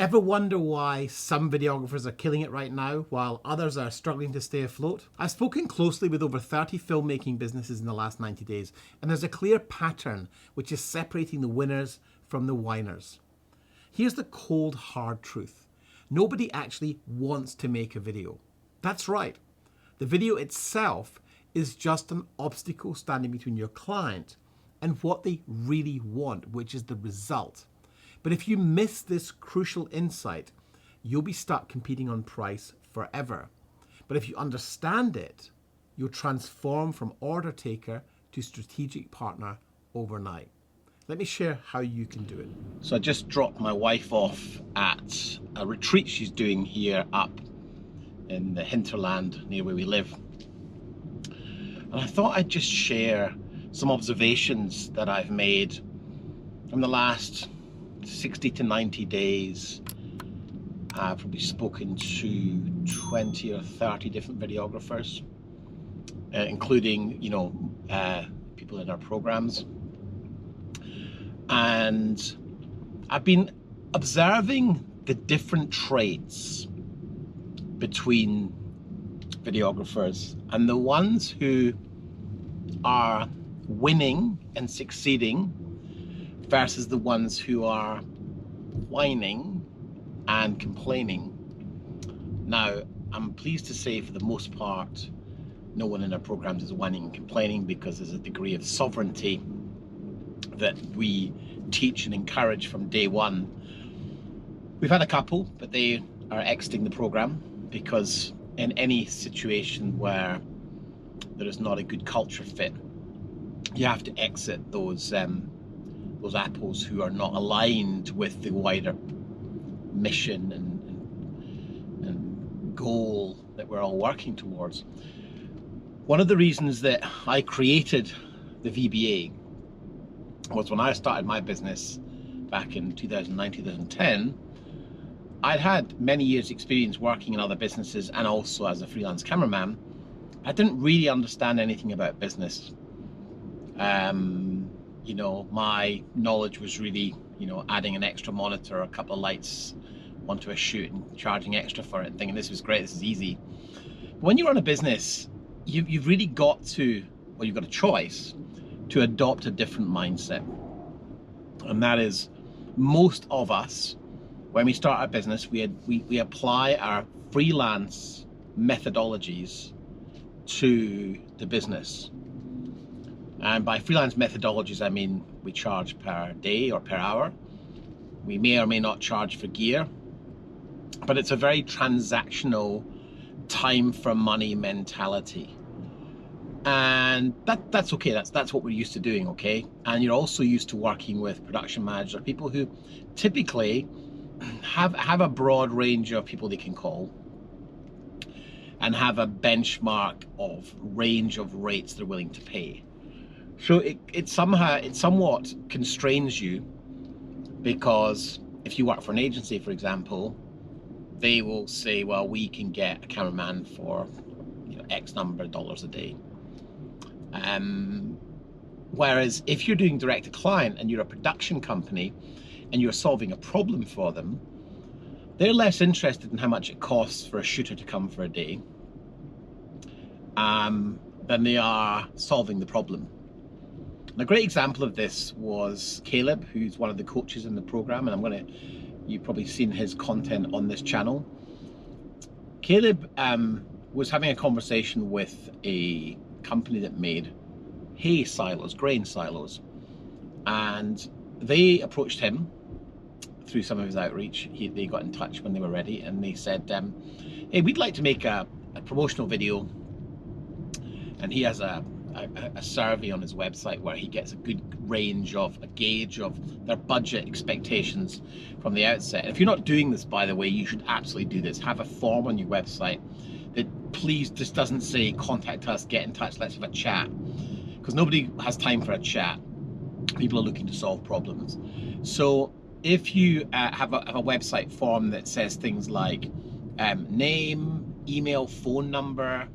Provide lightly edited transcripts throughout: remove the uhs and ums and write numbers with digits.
Ever wonder why some videographers are killing it right now while others are struggling to stay afloat? I've spoken closely with over 30 filmmaking businesses in the last 90 days, and there's a clear pattern which is separating the winners from the whiners. Here's the cold, hard truth. Nobody actually wants to make a video. That's right. The video itself is just an obstacle standing between your client and what they really want, which is the result. But if you miss this crucial insight, you'll be stuck competing on price forever. But if you understand it, you'll transform from order taker to strategic partner overnight. Let me share how you can do it. So I just dropped my wife off at a retreat she's doing here up in the hinterland near where we live. And I thought I'd just share some observations that I've made from the last 60 to 90 days. I've probably spoken to 20 or 30 different videographers, including, people in our programs. And I've been observing the different traits between videographers, and the ones who are winning and succeeding versus the ones who are whining and complaining. Now, I'm pleased to say for the most part, no one in our programs is whining and complaining, because there's a degree of sovereignty that we teach and encourage from day one. We've had a couple, but they are exiting the program, because in any situation where there is not a good culture fit, you have to exit those apples who are not aligned with the wider mission and goal that we're all working towards. One of the reasons that I created the VBA was when I started my business back in 2009, 2010, I'd had many years experience working in other businesses and also as a freelance cameraman. I didn't really understand anything about business. My knowledge was really, adding an extra monitor, a couple of lights onto a shoot and charging extra for it and thinking this was great, this is easy. But when you run a business, you've really got to, or you've got a choice to adopt a different mindset. And that is, most of us, when we start our business, we apply our freelance methodologies to the business. And by freelance methodologies, I mean we charge per day or per hour. We may or may not charge for gear, but it's a very transactional, time for money mentality. And that's okay, that's what we're used to doing, okay? And you're also used to working with production managers, people who typically have a broad range of people they can call and have a benchmark of range of rates they're willing to pay. So it somewhat constrains you, because if you work for an agency, for example, they will say, well, we can get a cameraman for X number of dollars a day. Whereas if you're doing direct to client and you're a production company and you're solving a problem for them, they're less interested in how much it costs for a shooter to come for a day than they are solving the problem. And a great example of this was Caleb, who's one of the coaches in the program, and you've probably seen his content on this channel. Caleb was having a conversation with a company that made hay silos, grain silos, and they approached him through some of his outreach. They got in touch when they were ready, and they said, hey, we'd like to make a promotional video. And he has a survey on his website where he gets a good range of, a gauge of their budget expectations from the outset. And if you're not doing this, by the way, you should absolutely do this. Have a form on your website that please just doesn't say contact us, get in touch, let's have a chat, because nobody has time for a chat. People are looking to solve problems. So if you have a website form that says things like name, email, phone number,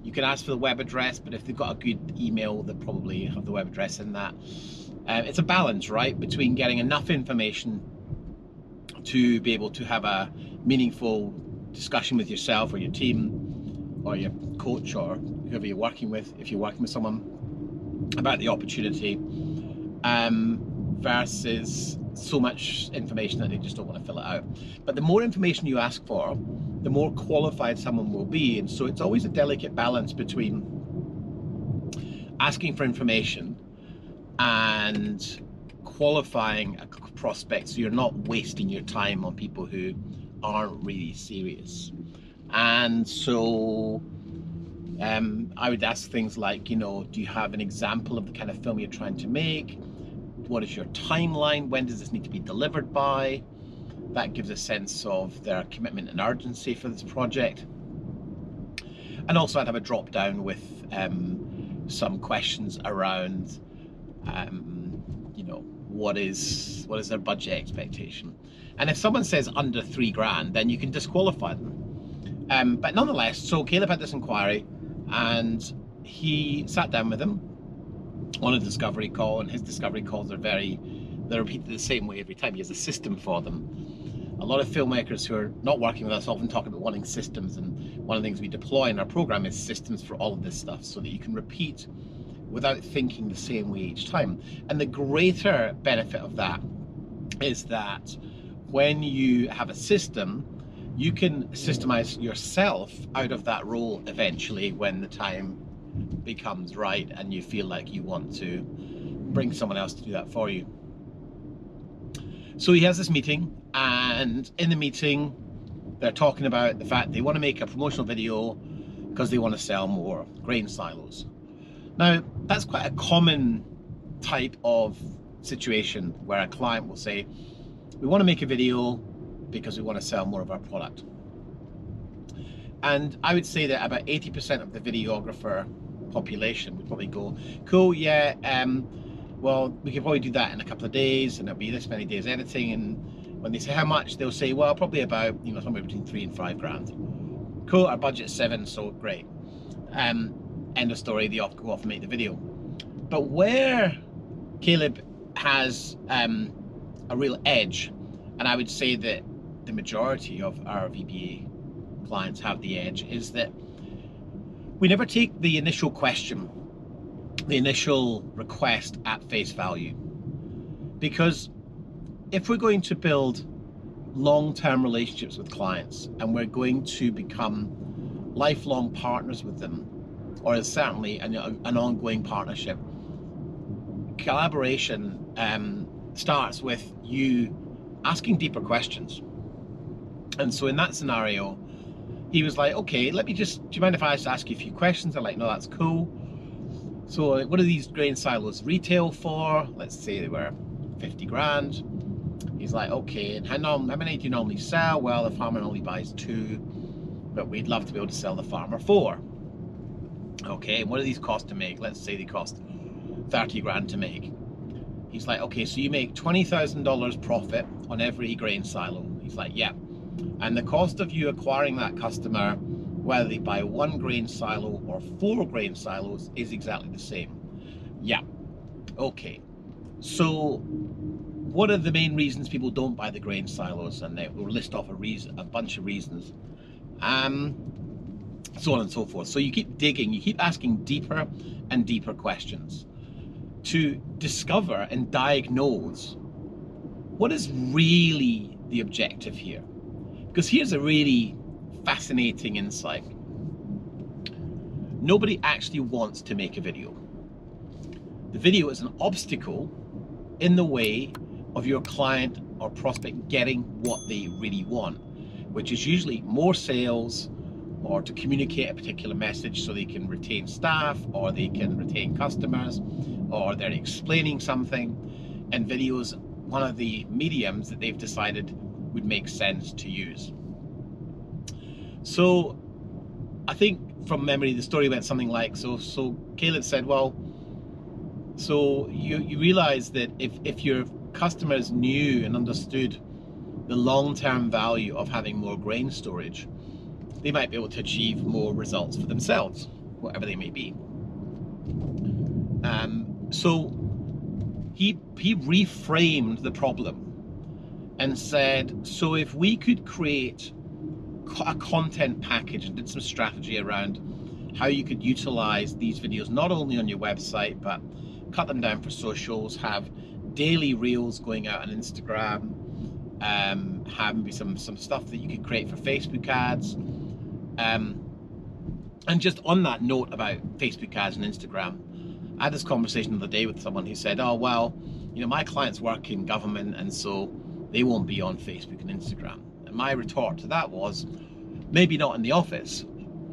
you can ask for the web address, but if they've got a good email, they'll probably have the web address in that. It's a balance, right, between getting enough information to be able to have a meaningful discussion with yourself or your team or your coach or whoever you're working with, if you're working with someone, about the opportunity, versus so much information that they just don't want to fill it out. But the more information you ask for, the more qualified someone will be. And so it's always a delicate balance between asking for information and qualifying a prospect so you're not wasting your time on people who aren't really serious. And so I would ask things like, you know, do you have an example of the kind of film you're trying to make? What is your timeline? When does this need to be delivered by? That gives a sense of their commitment and urgency for this project. And also I'd have a drop down with some questions around, you know, what is their budget expectation? And if someone says under £3,000, then you can disqualify them. But nonetheless, so Caleb had this inquiry, and he sat down with him on a discovery call, and his discovery calls are they're repeated the same way every time. He has a system for them. A lot of filmmakers who are not working with us often talk about wanting systems, and one of the things we deploy in our program is systems for all of this stuff so that you can repeat without thinking the same way each time. And the greater benefit of that is that when you have a system, you can systemize yourself out of that role eventually when the time becomes right and you feel like you want to bring someone else to do that for you. So he has this meeting, and in the meeting they're talking about the fact they want to make a promotional video because they want to sell more grain silos. Now, that's quite a common type of situation where a client will say, we want to make a video because we want to sell more of our product. And I would say that about 80% of the videographer population would probably go, cool, yeah, well, we could probably do that in a couple of days, and it'll be this many days editing. And when they say how much, they'll say, well, probably about, you know, somewhere between £3,000 and £5,000. Cool, our budget's 7, so great. End of story, they go off and make the video. But where Caleb has a real edge, and I would say that the majority of our VBA clients have the edge, is that we never take the initial question, the initial request at face value. Because if we're going to build long-term relationships with clients and we're going to become lifelong partners with them, or certainly an ongoing partnership, collaboration starts with you asking deeper questions. And so in that scenario, he was like, okay, do you mind if I just ask you a few questions? I'm like, no, that's cool. So what are these grain silos retail for? Let's say they were 50 grand. He's like, okay, and how many do you normally sell? Well, the farmer only buys 2, but we'd love to be able to sell the farmer 4. Okay, and what do these cost to make? Let's say they cost 30 grand to make. He's like, okay, so you make $20,000 profit on every grain silo. He's like, yeah. And the cost of you acquiring that customer, whether they buy 1 grain silo or 4 grain silos, is exactly the same. Yeah. Okay. So what are the main reasons people don't buy the grain silos? And they will list off a bunch of reasons. So on and so forth. So you keep digging, you keep asking deeper and deeper questions to discover and diagnose what is really the objective here. Because here's a really fascinating insight. Nobody actually wants to make a video. The video is an obstacle in the way of your client or prospect getting what they really want, which is usually more sales, or to communicate a particular message so they can retain staff, or they can retain customers, or they're explaining something. And video's one of the mediums that they've decided would make sense to use. So I think from memory the story went something like, so Caleb said, well, so you realize that if your customers knew and understood the long-term value of having more grain storage, they might be able to achieve more results for themselves, whatever they may be. So he reframed the problem and said, so if we could create a content package, and did some strategy around how you could utilize these videos not only on your website, but cut them down for socials, have daily reels going out on Instagram, have maybe some stuff that you could create for Facebook ads. And just on that note about Facebook ads and Instagram, I had this conversation the other day with someone who said, oh, well, you know, my clients work in government and so they won't be on Facebook and Instagram. And my retort to that was, maybe not in the office,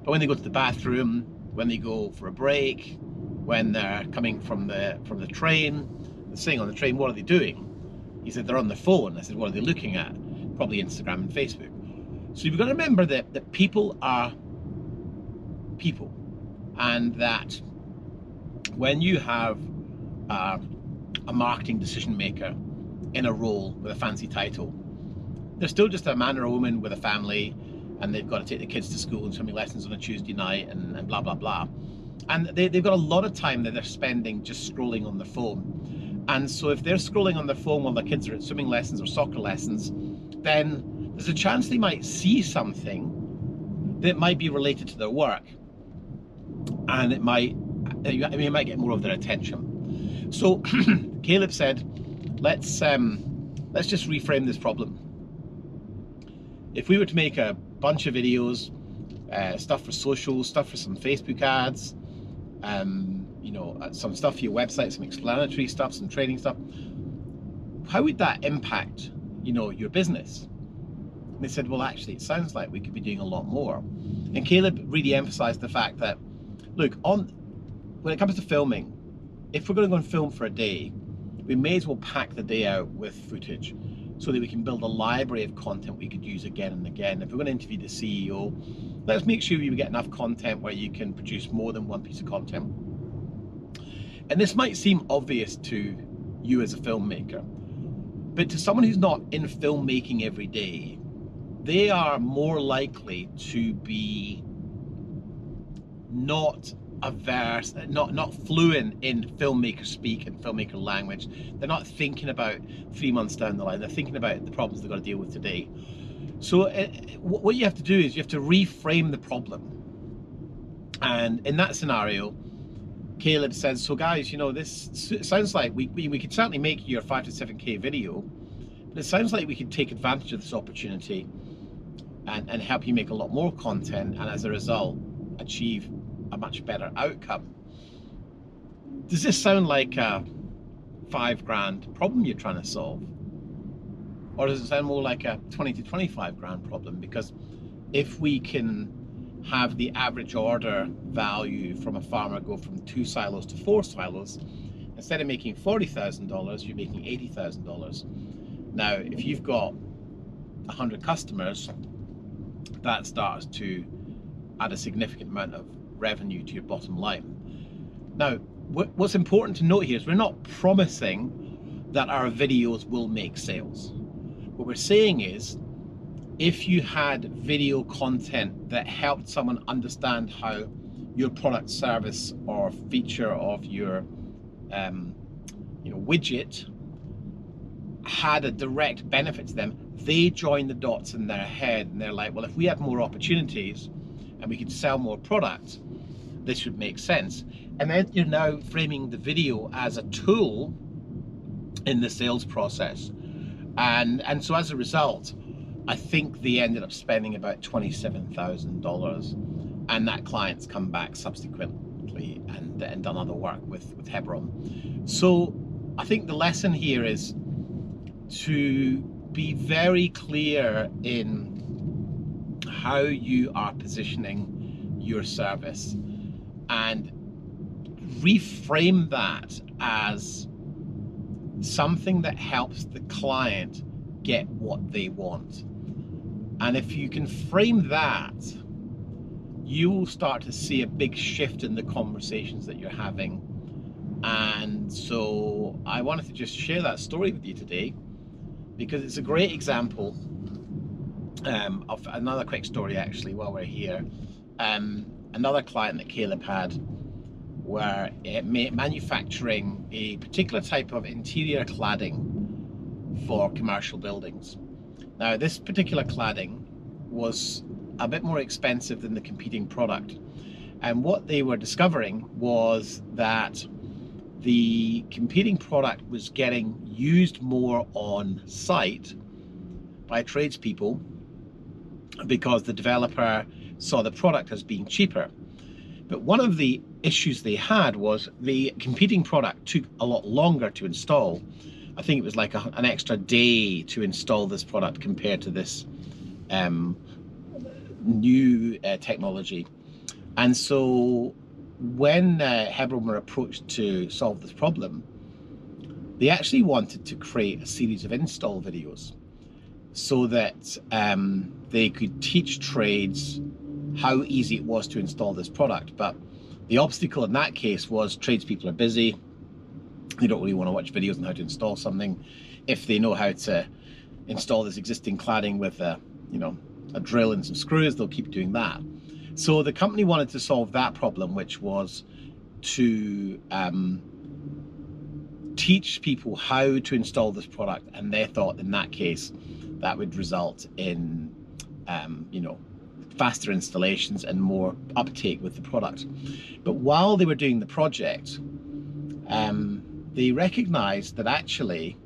but when they go to the bathroom, when they go for a break, when they're coming from the train, they're sitting on the train, what are they doing? He said, they're on their phone. I said, what are they looking at? Probably Instagram and Facebook. So you've got to remember that people are people, and that when you have a marketing decision maker in a role with a fancy title, they're still just a man or a woman with a family, and they've got to take the kids to school and swimming lessons on a Tuesday night and blah, blah, blah. And they've got a lot of time that they're spending just scrolling on their phone. And so if they're scrolling on their phone while their kids are at swimming lessons or soccer lessons, then there's a chance they might see something that might be related to their work. And it might get more of their attention. So Caleb said, let's just reframe this problem. If we were to make a bunch of videos, stuff for social, stuff for some Facebook ads, you know, some stuff for your website, some explanatory stuff, some training stuff, how would that impact, you know, your business? And they said, well, actually, it sounds like we could be doing a lot more. And Caleb really emphasized the fact that, look, when it comes to filming, if we're going to go and film for a day, we may as well pack the day out with footage so that we can build a library of content we could use again and again. If we're going to interview the CEO, let's make sure you get enough content where you can produce more than one piece of content. And this might seem obvious to you as a filmmaker, but to someone who's not in filmmaking every day, they are more likely to be not averse, not fluent in filmmaker speak and filmmaker language. They're not thinking about 3 months down the line. They're thinking about the problems they've got to deal with today. So what you have to do is you have to reframe the problem. And in that scenario, Caleb says, so guys, you know, this sounds like we could certainly make your 5 to 7K video, but it sounds like we could take advantage of this opportunity and help you make a lot more content, and as a result, achieve a much better outcome. Does this sound like a $5 problem you're trying to solve? Or does it sound more like a 20 to 25 grand problem? Because if we can have the average order value from a farmer go from 2 silos to 4 silos, instead of making $40,000, you're making $80,000. Now, if you've got 100 customers, that starts to add a significant amount of revenue to your bottom line. Now, what's important to note here is we're not promising that our videos will make sales. What we're saying is, if you had video content that helped someone understand how your product, service, or feature of your widget had a direct benefit to them, they join the dots in their head and they're like, well, if we had more opportunities and we could sell more product, this would make sense. And then you're now framing the video as a tool in the sales process. And so as a result, I think they ended up spending about $27,000, and that client's come back subsequently and done other work with Hebron. So I think the lesson here is to be very clear in how you are positioning your service and reframe that as something that helps the client get what they want. And if you can frame that, you will start to see a big shift in the conversations that you're having. And so I wanted to just share that story with you today, because it's a great example of another quick story actually while we're here. Another client that Caleb had, where manufacturing a particular type of interior cladding for commercial buildings. Now, this particular cladding was a bit more expensive than the competing product. And what they were discovering was that the competing product was getting used more on site by tradespeople because the developer saw the product as being cheaper. But one of the issues they had was the competing product took a lot longer to install. I think it was like an extra day to install this product compared to this new technology. And so when Hebron were approached to solve this problem, they actually wanted to create a series of install videos so that they could teach trades how easy it was to install this product. But the obstacle in that case was tradespeople are busy. They don't really want to watch videos on how to install something. If they know how to install this existing cladding with a drill and some screws, they'll keep doing that. So the company wanted to solve that problem, which was to teach people how to install this product, and they thought in that case that would result in faster installations and more uptake with the product. But while they were doing the project, they recognized that actually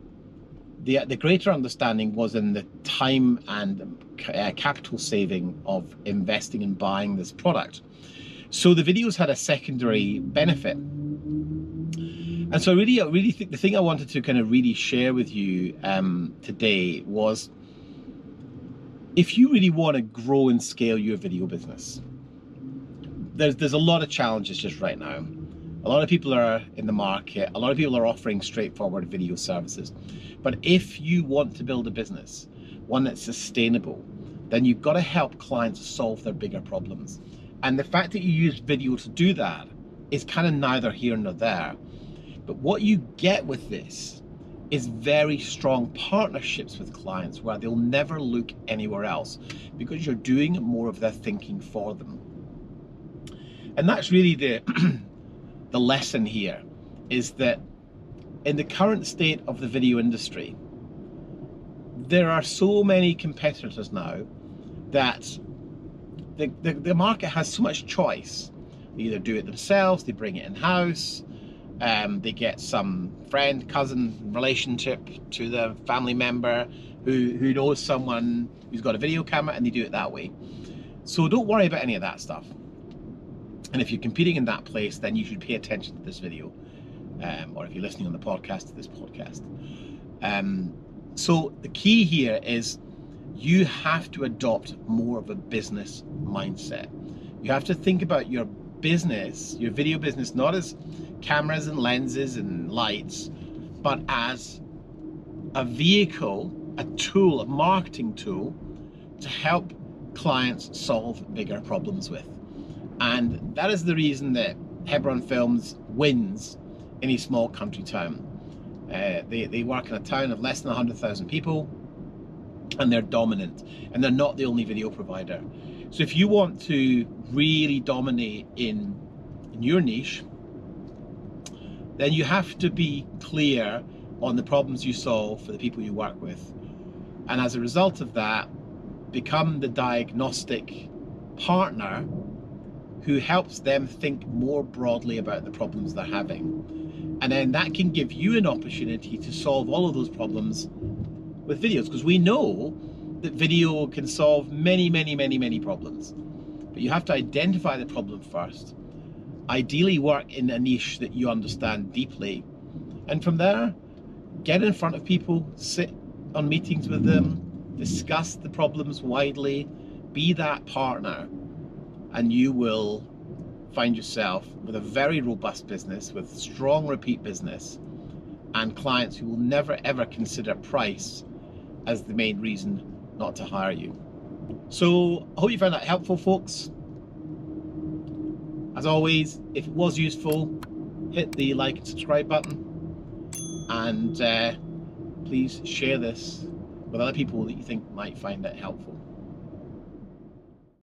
the greater understanding was in the time and capital saving of investing and buying this product. So the videos had a secondary benefit. And so I really think the thing I wanted to kind of really share with you today was, if you really want to grow and scale your video business, there's a lot of challenges just right now. A lot of people are in the market. A lot of people are offering straightforward video services. But if you want to build a business, one that's sustainable, then you've got to help clients solve their bigger problems. And the fact that you use video to do that is kind of neither here nor there. But what you get with this is very strong partnerships with clients where they'll never look anywhere else because you're doing more of their thinking for them. And that's really the lesson here, is that in the current state of the video industry, there are so many competitors now that the market has so much choice. They either do it themselves, they bring it in-house, they get some friend, cousin relationship to the family member who knows someone who's got a video camera, and they do it that way. So don't worry about any of that stuff. And if you're competing in that place, then you should pay attention to this video, or if you're listening on the podcast, to this podcast. So the key here is you have to adopt more of a business mindset. You have to think about your business, your video business, not as cameras and lenses and lights, but as a vehicle, a tool, a marketing tool to help clients solve bigger problems with. And that is the reason that Hebron Films wins in a small country town. They work in a town of less than 100,000 people, and they're dominant, and they're not the only video provider. So if you want to really dominate in your niche, then you have to be clear on the problems you solve for the people you work with. And as a result of that, become the diagnostic partner who helps them think more broadly about the problems they're having. And then that can give you an opportunity to solve all of those problems with videos, because we know that video can solve many, many, many, many problems. But you have to identify the problem first, ideally work in a niche that you understand deeply, and from there, get in front of people, sit on meetings with them, discuss the problems widely, be that partner, and you will find yourself with a very robust business, with strong repeat business, and clients who will never ever consider price as the main reason not to hire you. So I hope you found that helpful, folks. As always, if it was useful, hit the like and subscribe button, and please share this with other people that you think might find it helpful.